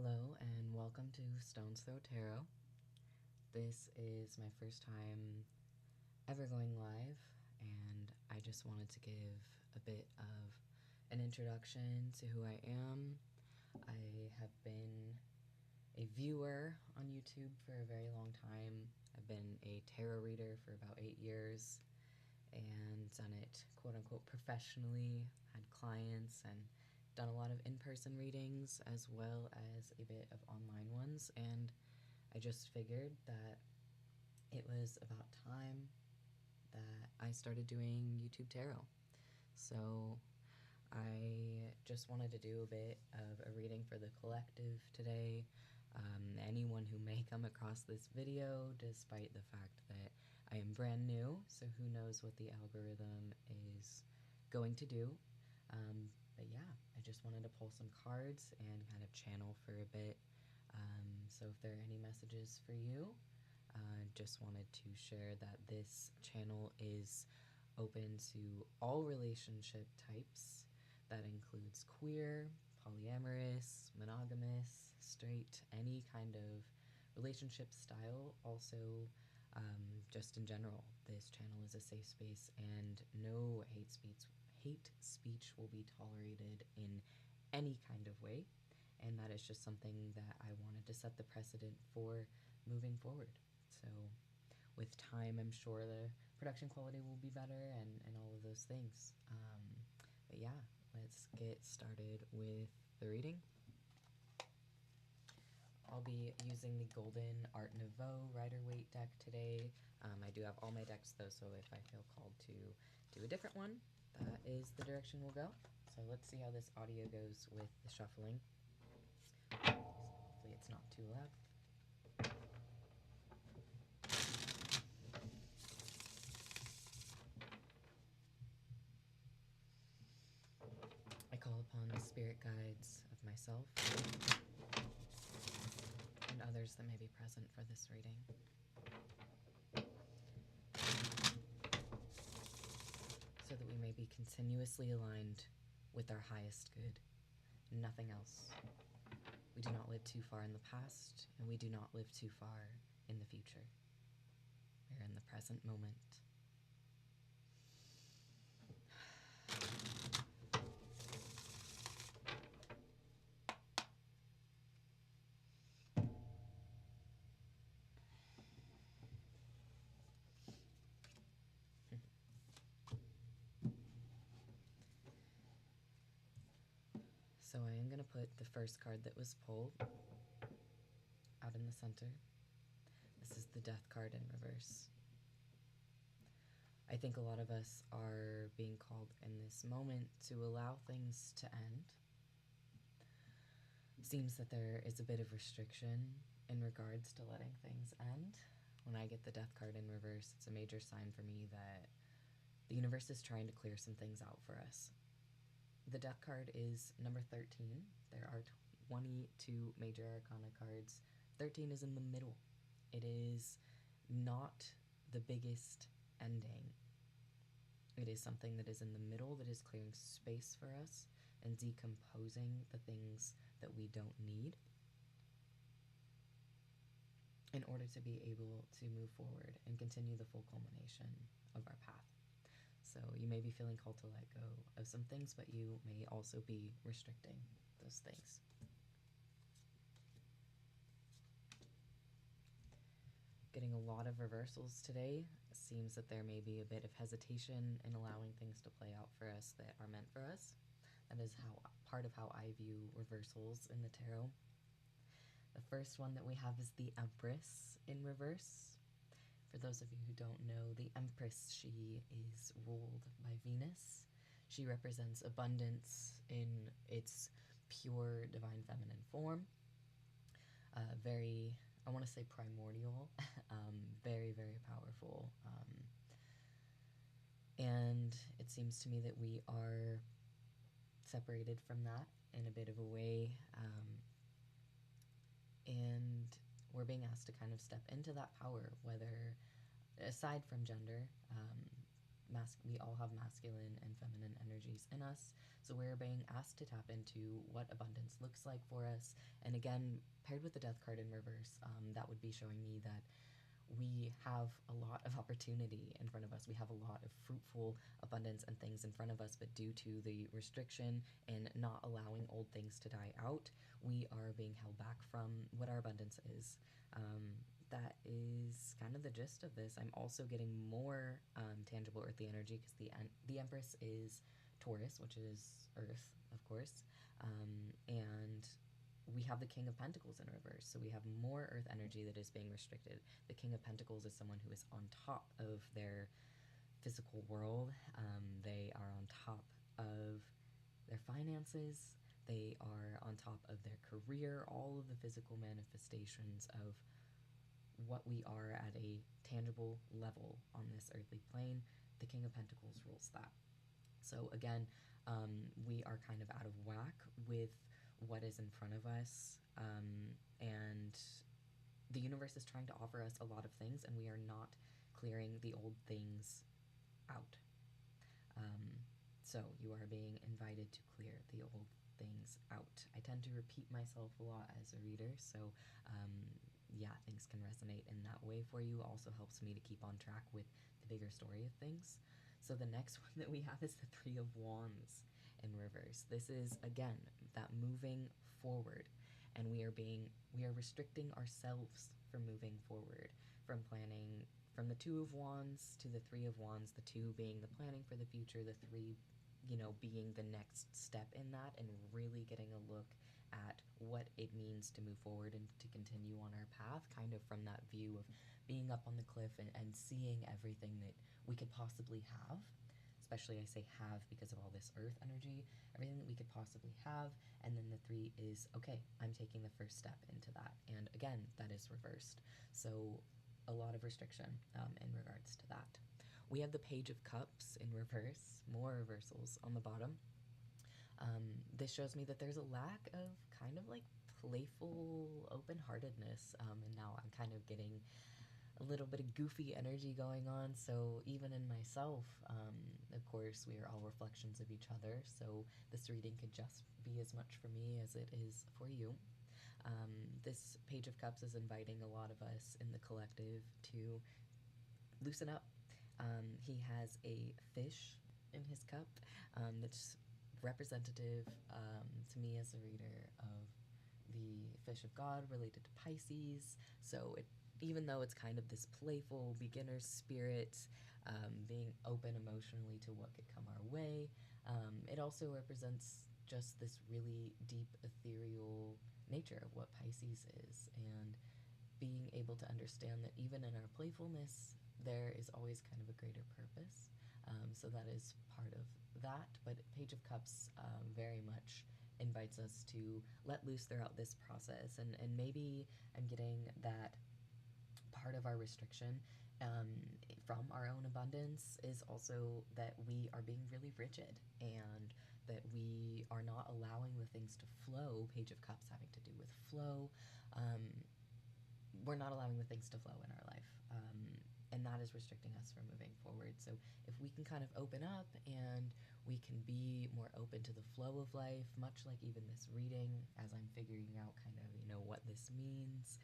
Hello and welcome to Stone's Throw Tarot. This is my first time ever going live, and I just wanted to give a bit of an introduction to who I am. I have been a viewer on YouTube for a very long time. I've been a tarot reader for about 8 years and done it quote-unquote professionally, had clients, and done a lot of in-person readings as well as a bit of online ones, and I just figured that it was about time that I started doing YouTube tarot. So I just wanted to do a bit of a reading for the collective today. Anyone who may come across this video, despite the fact that I am brand new, so who knows what the algorithm is going to do. But yeah, I just wanted to pull some cards and kind of channel for a bit. So if there are any messages for you, just wanted to share that this channel is open to all relationship types. That includes queer, polyamorous, monogamous, straight, any kind of relationship style. Also, just in general, this channel is a safe space and no hate speech will be tolerated in any kind of way, and that is just something that I wanted to set the precedent for moving forward. So with time, I'm sure the production quality will be better and all of those things. But yeah, let's get started with the reading. I'll be using the Golden Art Nouveau Rider-Waite deck today. I do have all my decks though, so if I feel called to do a different one, that is the direction we'll go. So let's see how this audio goes with the shuffling. Hopefully it's not too loud. I call upon the spirit guides of myself and others that may be present for this reading, so that we may be continuously aligned with our highest good, nothing else. We do not live too far in the past, and we do not live too far in the future. We are in the present moment. So I am going to put the first card that was pulled out in the center. This is the Death card in reverse. I think a lot of us are being called in this moment to allow things to end. It seems that there is a bit of restriction in regards to letting things end. When I get the Death card in reverse, it's a major sign for me that the universe is trying to clear some things out for us. The Death card is number 13. There are 22 major arcana cards. 13 is in the middle. It is not the biggest ending. It is something that is in the middle, that is clearing space for us and decomposing the things that we don't need in order to be able to move forward and continue the full culmination of our path. So you may be feeling called to let go of some things, but you may also be restricting those things. Getting a lot of reversals today. It seems that there may be a bit of hesitation in allowing things to play out for us that are meant for us. That is part of how I view reversals in the tarot. The first one that we have is the Empress in reverse. For those of you who don't know, the Empress, she is ruled by Venus. She represents abundance in its pure divine feminine form. Very, I want to say primordial, very, very powerful. And it seems to me that we are separated from that in a bit of a way. And we're being asked to kind of step into that power, whether, aside from gender, we all have masculine and feminine energies in us. So we're being asked to tap into what abundance looks like for us. And again, paired with the death card in reverse, that would be showing me that we have a lot of opportunity in front of us. We have a lot of fruitful abundance and things in front of us, but due to the restriction and not allowing old things to die out, we are being held back from what our abundance is. That is kind of the gist of this. I'm also getting more tangible earthly energy because the Empress is Taurus, which is Earth, of course, and we have the King of Pentacles in reverse, so we have more Earth energy that is being restricted. The King of Pentacles is someone who is on top of their physical world. They are on top of their finances. They are on top of their career, all of the physical manifestations of what we are at a tangible level on this earthly plane. The King of Pentacles rules that. So again, we are kind of out of whack with what is in front of us, and the universe is trying to offer us a lot of things, and we are not clearing the old things out. So you are being invited to clear the old things out. I tend to repeat myself a lot as a reader, so yeah, things can resonate in that way for you. Also helps me to keep on track with the bigger story of things. So the next one that we have is the Three of Wands in reverse. This is, again, that moving forward, and we are restricting ourselves from moving forward, from planning, from the Two of Wands to the Three of Wands, the two being the planning for the future, the three, being the next step in that, and really getting a look at what it means to move forward and to continue on our path, kind of from that view of being up on the cliff and seeing everything that we could possibly have. Especially I say have because of all this earth energy, everything that we could possibly have. And then the three is, okay, I'm taking the first step into that. And again, that is reversed. So a lot of restriction in regards to that. We have the Page of Cups in reverse, more reversals on the bottom. This shows me that there's a lack of kind of like playful open-heartedness, and now I'm kind of getting a little bit of goofy energy going on. So even in myself, of course, we are all reflections of each other, so this reading could just be as much for me as it is for you. This Page of Cups is inviting a lot of us in the collective to loosen up. He has a fish in his cup that's representative to me as a reader of the fish of God related to Pisces. So even though it's kind of this playful beginner's spirit, being open emotionally to what could come our way, it also represents just this really deep ethereal nature of what Pisces is, and being able to understand that even in our playfulness there is always kind of a greater purpose. So that is part of that, but Page of Cups very much invites us to let loose throughout this process, and maybe I'm getting that part of our restriction from our own abundance is also that we are being really rigid, and that we are not allowing the things to flow. Page of Cups having to do with flow. We're not allowing the things to flow in our life, and that is restricting us from moving forward. So if we can kind of open up and we can be more open to the flow of life, much like even this reading, as I'm figuring out kind of, what this means,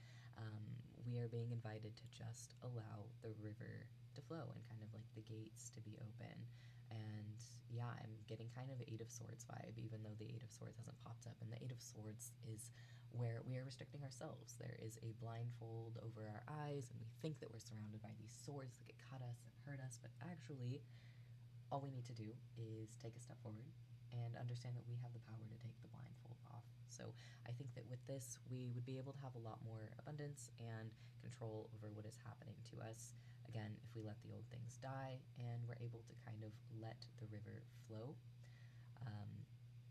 we are being invited to just allow the river to flow and kind of like the gates to be open. And yeah, I'm getting kind of Eight of Swords vibe, even though the Eight of Swords hasn't popped up. And the Eight of Swords is where we are restricting ourselves. There is a blindfold over our eyes, and we think that we're surrounded by these swords that could cut us and hurt us, but actually, all we need to do is take a step forward and understand that we have the power to take the blindfold off. So I think that with this, we would be able to have a lot more abundance and control over what is happening to us. Again, if we let the old things die and we're able to kind of let the river flow.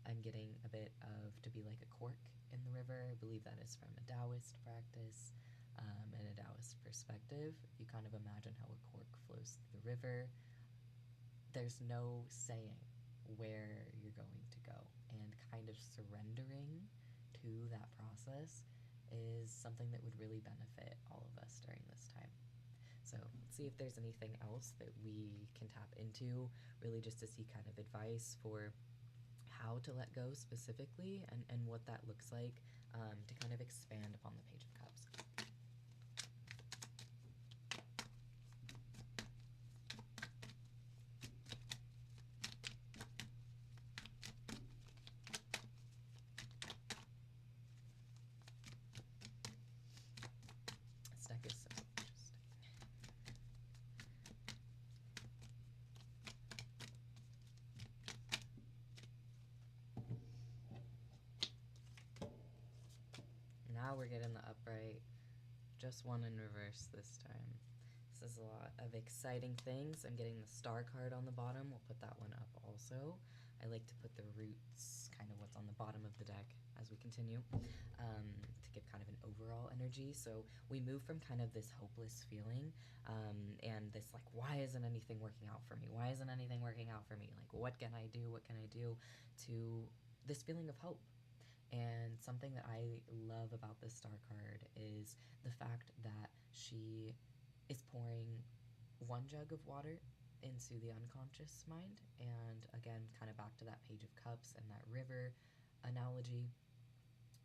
I'm getting a bit of to be like a cork in the river. I believe that is from a Taoist practice, and a Taoist perspective. If you kind of imagine how a cork flows through the river, there's no saying where you're going to go, and kind of surrendering to that process is something that would really benefit all of us during this time. So let's see if there's anything else that we can tap into, really just to see kind of advice for how to let go specifically, and what that looks like, to kind of expand upon the Page of Cups. This deck is so interesting. Now we're getting the upright, just one in reverse this time. This is a lot of exciting things. I'm getting the star card on the bottom. We'll put that one up also. I like to put the roots, kind of what's on the bottom of the deck as we continue, to give kind of an overall energy. So we move from kind of this hopeless feeling, and this like, why isn't anything working out for me? Why isn't anything working out for me? Like, what can I do? What can I do? To this feeling of hope. And something that I love about this star card is the fact that she is pouring one jug of water into the unconscious mind, and again, kind of back to that Page of Cups and that river analogy,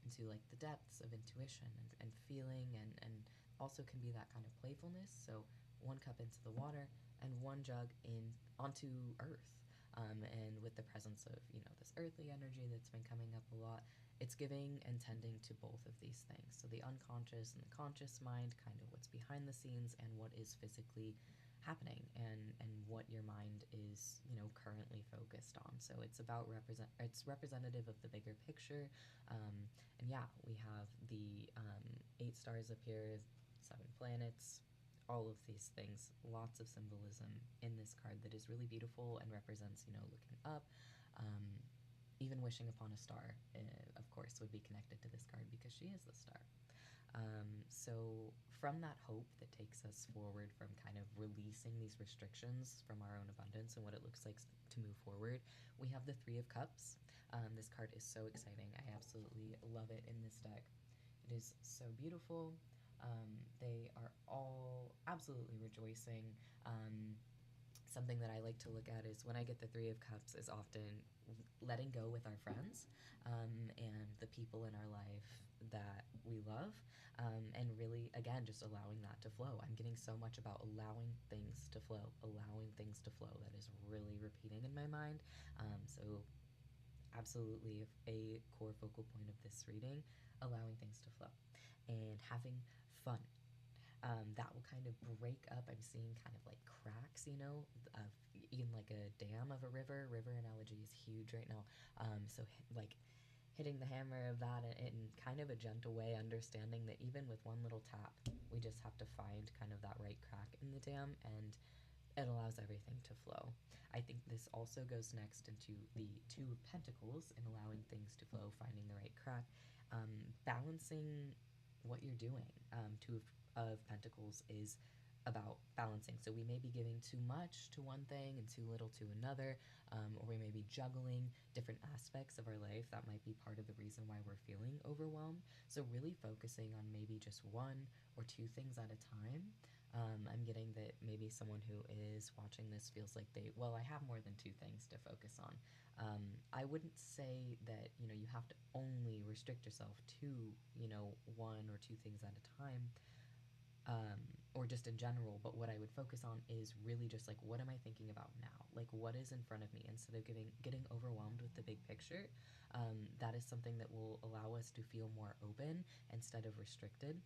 into like the depths of intuition and feeling, and also can be that kind of playfulness. So one cup into the water and one jug in onto earth. And with the presence of, this earthly energy that's been coming up a lot, it's giving and tending to both of these things. So the unconscious and the conscious mind, kind of what's behind the scenes and what is physically happening, and what your mind is, currently focused on. So it's about it's representative of the bigger picture. And yeah, we have the 8 stars up here, 7 planets, all of these things, lots of symbolism in this card that is really beautiful and represents, looking up. Even wishing upon a star, of course, would be connected to this card because she is the star. So from that hope that takes us forward from kind of releasing these restrictions from our own abundance and what it looks like to move forward, we have the 3 of Cups. This card is so exciting. I absolutely love it in this deck. It is so beautiful. They are all absolutely rejoicing. Something that I like to look at is when I get the 3 of Cups is often letting go with our friends, and the people in our life that we love, and really, again, just allowing that to flow. I'm getting so much about allowing things to flow, That is really repeating in my mind. So absolutely a core focal point of this reading, allowing things to flow and having fun. That will kind of break up. I'm seeing kind of like cracks, of in like a dam of a river. River analogy is huge right now. So like hitting the hammer of that in kind of a gentle way, understanding that even with one little tap, we just have to find kind of that right crack in the dam, and it allows everything to flow. I think this also goes next into the 2 of Pentacles and allowing things to flow, finding the right crack, balancing what you're doing. 2 of Pentacles is about balancing. So we may be giving too much to one thing and too little to another, or we may be juggling different aspects of our life. That might be part of the reason why we're feeling overwhelmed. So really focusing on maybe just 1 or 2 things at a time. I'm getting that maybe someone who is watching this feels like I have more than 2 things to focus on. I wouldn't say that, you have to only restrict yourself to, 1 or 2 things at a time, or just in general, but what I would focus on is really just like, what am I thinking about now? Like, what is in front of me, instead of getting overwhelmed with the big picture. That is something that will allow us to feel more open instead of restricted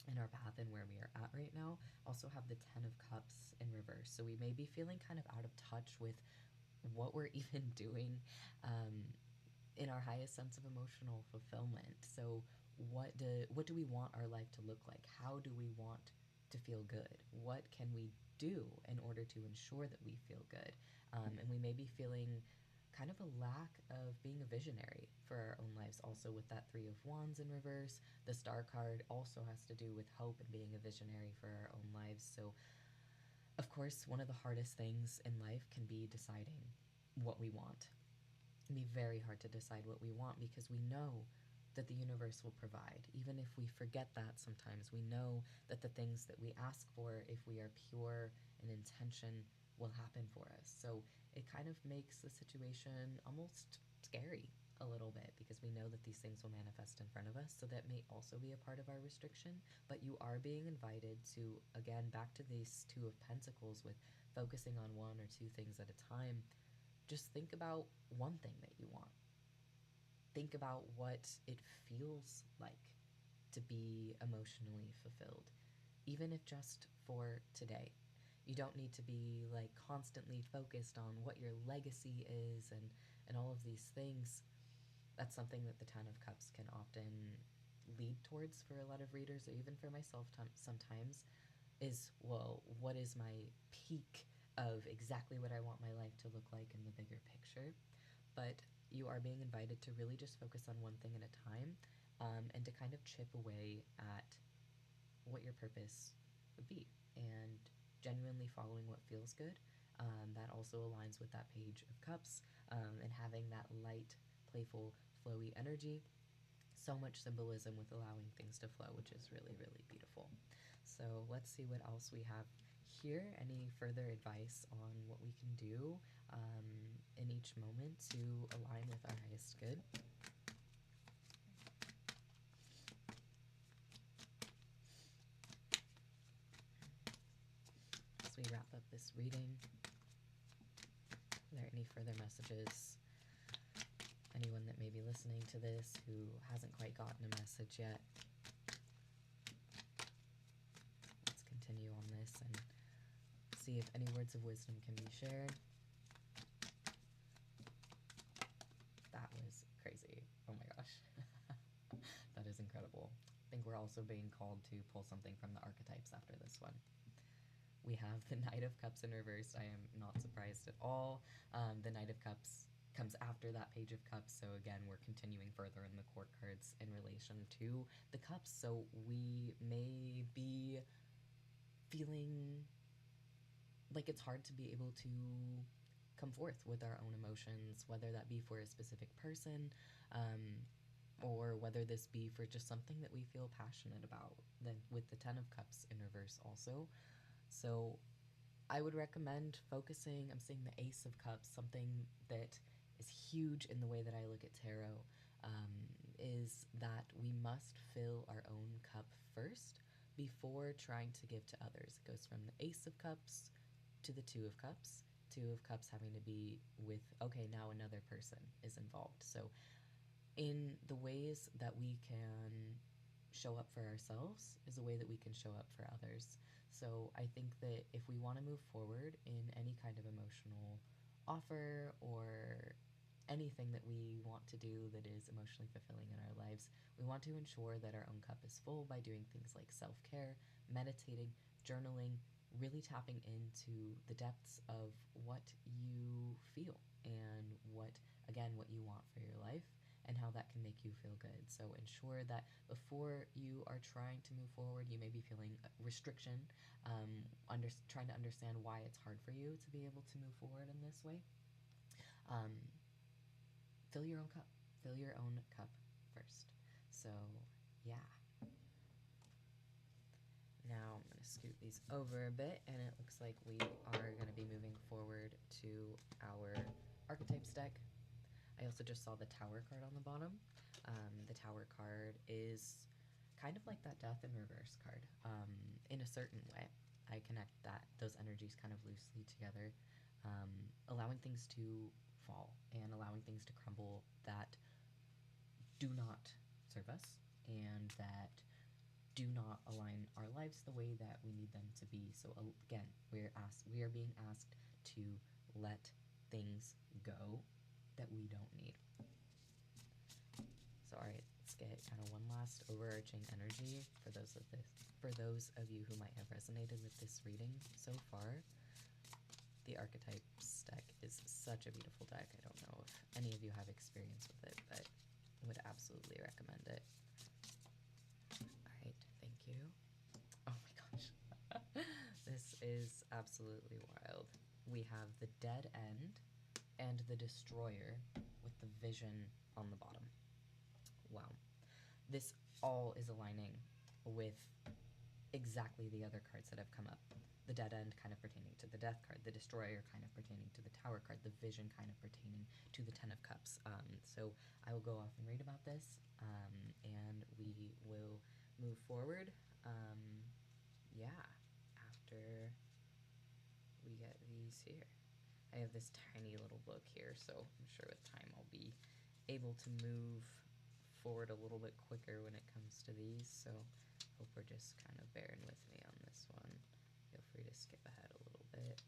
in our path and where we are at right now. Also have the 10 of Cups in reverse. So we may be feeling kind of out of touch with what we're even doing, in our highest sense of emotional fulfillment. So what do we want our life to look like? How do we want to feel good? What can we do in order to ensure that we feel good? And we may be feeling kind of a lack of being a visionary for our own lives. Also with that 3 of Wands in reverse, the star card also has to do with hope and being a visionary for our own lives. So of course, one of the hardest things in life can be deciding what we want. It can be very hard to decide what we want because we know that the universe will provide. Even if we forget that sometimes, we know that the things that we ask for, if we are pure in intention, will happen for us. So it kind of makes the situation almost scary a little bit, because we know that these things will manifest in front of us. So that may also be a part of our restriction. But you are being invited to, again, back to these Two of Pentacles with focusing on one or two things at a time. Just think about one thing that you want. Think about what it feels like to be emotionally fulfilled, even if just for today. You don't need to be like constantly focused on what your legacy is and all of these things. That's something that the Ten of Cups can often lead towards for a lot of readers, or even for myself sometimes, is, well, what is my peak of exactly what I want my life to look like in the bigger picture? But you are being invited to really just focus on one thing at a time, and to kind of chip away at what your purpose would be, and genuinely following what feels good. That also aligns with that Page of Cups, and having that light, playful, flowy energy. So much symbolism with allowing things to flow, which is really, really beautiful. So let's see what else we have here. Any further advice on what we can do in each moment to align with our highest good? As we wrap up this reading, are there any further messages? Anyone that may be listening to this who hasn't quite gotten a message yet, let's continue on this and see if any words of wisdom can be shared. That was crazy. Oh my gosh. That is incredible. I think we're also being called to pull something from the archetypes after this one. We have the Knight of Cups in reverse. I am not surprised at all. The Knight of Cups comes after that Page of Cups, so again, we're continuing further in the court cards in relation to the cups. So we may be feeling like it's hard to be able to come forth with our own emotions, whether that be for a specific person, or whether this be for just something that we feel passionate about. Then with the Ten of Cups in reverse also. So I would recommend focusing, I'm seeing the Ace of Cups, something that is huge in the way that I look at tarot, is that we must fill our own cup first before trying to give to others. It goes from the Ace of Cups to the Two of Cups. Two of Cups having to be with, okay, now another person is involved. So in the ways that we can show up for ourselves is a way that we can show up for others. So I think that if we want to move forward in any kind of emotional offer or anything that we want to do that is emotionally fulfilling in our lives, we want to ensure that our own cup is full by doing things like self-care, meditating, journaling, really tapping into the depths of what you feel and what you want for your life and how that can make you feel good. So ensure that before you are trying to move forward, you may be feeling restriction, trying to understand why it's hard for you to be able to move forward in this way. Fill your own cup. Fill your own cup first. So, yeah. Now I'm going to scoot these over a bit, and it looks like we are going to be moving forward to our archetypes deck. I also just saw the Tower card on the bottom. The Tower card is kind of like that Death in Reverse card, in a certain way. I connect those energies kind of loosely together, allowing things to fall and allowing things to crumble that do not serve us and that do not align our lives the way that we need them to be. So again, we are being asked to let things go that we don't need. So all right, let's get kind of one last overarching energy for those of you who might have resonated with this reading so far. The Archetypes deck is such a beautiful deck. I don't know if any of you have experience with it, but would absolutely recommend it. Alright, thank you. Oh my gosh. This is absolutely wild. We have the Dead End and the Destroyer with the Vision on the bottom. Wow. this all is aligning with exactly the other cards that have come up. The Dead End kind of pertaining to the Death card, the Destroyer kind of pertaining to the Tower card, the Vision kind of pertaining to the Ten of Cups. So I will go off and read about this, and we will move forward. Yeah, after we get these here. I have this tiny little book here, so I'm sure with time I'll be able to move forward a little bit quicker when it comes to these, so hope we're just kind of bearing with me on this one. Feel free to skip ahead a little bit.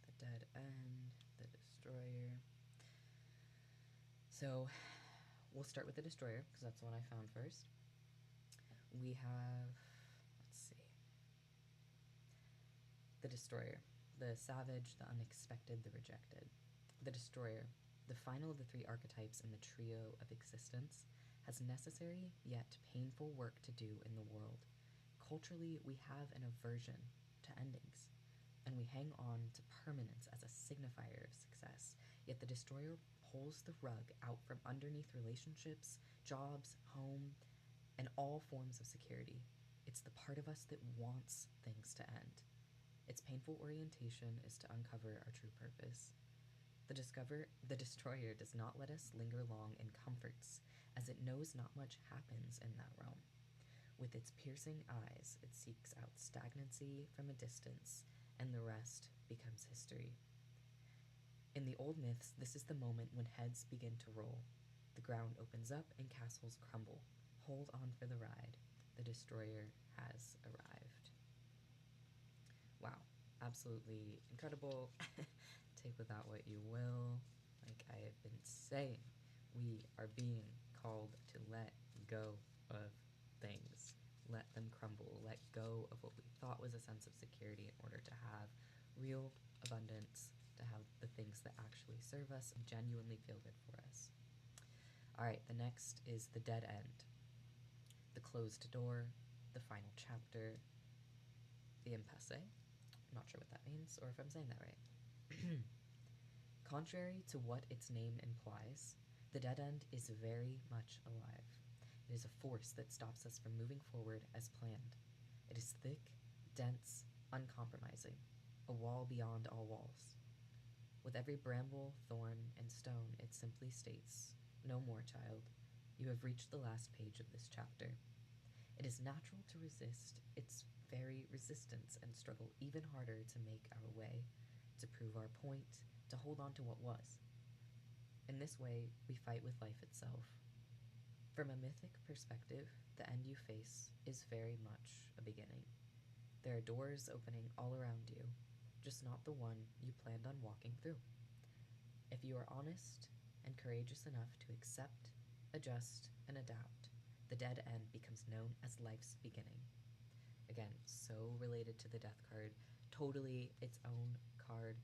The Dead End, the Destroyer. So we'll start with the Destroyer, because that's the one I found first. We have, let's see, the Destroyer, the Savage, the Unexpected, the Rejected. The Destroyer, the final of the three archetypes in the trio of existence, has necessary yet painful work to do in the world. Culturally, we have an aversion to endings, and we hang on to permanence as a signifier of success. Yet the Destroyer pulls the rug out from underneath relationships, jobs, home, and all forms of security. It's the part of us that wants things to end. Its painful orientation is to uncover our true purpose. The Destroyer does not let us linger long in comforts, as it knows not much happens in that realm. With its piercing eyes, it seeks out stagnancy from a distance, and the rest becomes history. In the old myths, this is the moment when heads begin to roll. The ground opens up and castles crumble. Hold on for the ride. The Destroyer has arrived. Wow, absolutely incredible. Take with that what you will. Like I have been saying, we are being called to let go of things. Let them crumble. Let go of what we thought was a sense of security in order to have real abundance, to have the things that actually serve us and genuinely feel good for us. Alright, the next is the Dead End. The closed door, the final chapter, the impasse. I'm not sure what that means, or if I'm saying that right. Contrary to what its name implies, the Dead End is very much alive. It is a force that stops us from moving forward as planned. It is thick, dense, uncompromising, a wall beyond all walls. With every bramble, thorn, and stone, it simply states, "No more, child. You have reached the last page of this chapter." It is natural to resist its very resistance and struggle even harder to make our way, to prove our point, to hold on to what was. In this way, we fight with life itself. From a mythic perspective, the end you face is very much a beginning. There are doors opening all around you, just not the one you planned on walking through. If you are honest and courageous enough to accept, adjust, and adapt, the Dead End becomes known as life's beginning. Again, so related to the Death card, totally its own card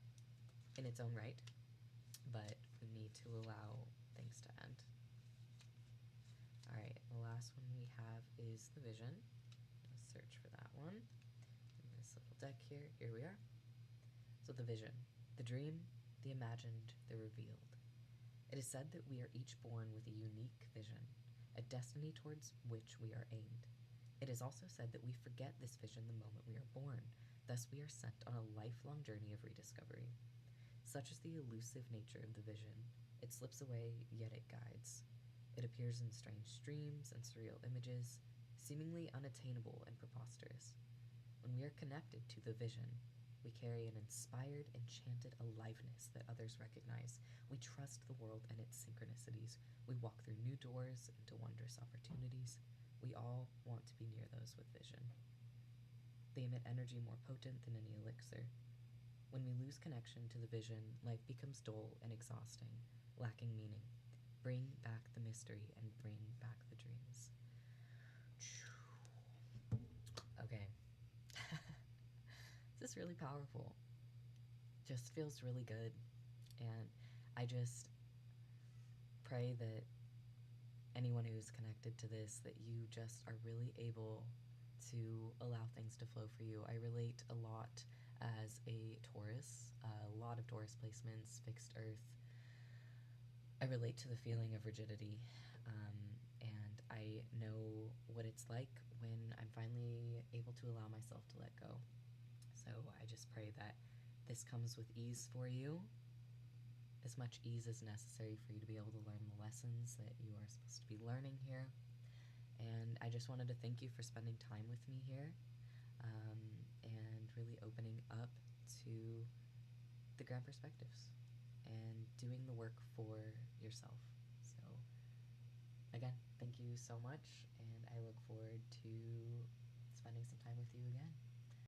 in its own right, but we need to allow things to end. Alright, the last one we have is the Vision. Let's search for that one. In this little deck here, here we are. So the Vision, the dream, the imagined, the revealed. It is said that we are each born with a unique vision, a destiny towards which we are aimed. It is also said that we forget this vision the moment we are born, thus we are sent on a lifelong journey of rediscovery. Such is the elusive nature of the vision. It slips away, yet it guides. It appears in strange dreams and surreal images, seemingly unattainable and preposterous. When we are connected to the vision, we carry an inspired, enchanted aliveness that others recognize. We trust the world and its synchronicities. We walk through new doors into wondrous opportunities. We all want to be near those with vision. They emit energy more potent than any elixir. When we lose connection to the vision, life becomes dull and exhausting, lacking meaning. Bring back the mystery and bring back the dreams. Okay. This is really powerful. Just feels really good. And I just pray that anyone who's connected to this, that you just are really able to allow things to flow for you. I relate a lot as a Taurus, a lot of Taurus placements, fixed earth, I relate to the feeling of rigidity, and I know what it's like when I'm finally able to allow myself to let go. So I just pray that this comes with ease for you, as much ease as necessary for you to be able to learn the lessons that you are supposed to be learning here. And I just wanted to thank you for spending time with me here, and really opening up to the grand perspectives and doing the work for yourself. So, again, thank you so much, and I look forward to spending some time with you again.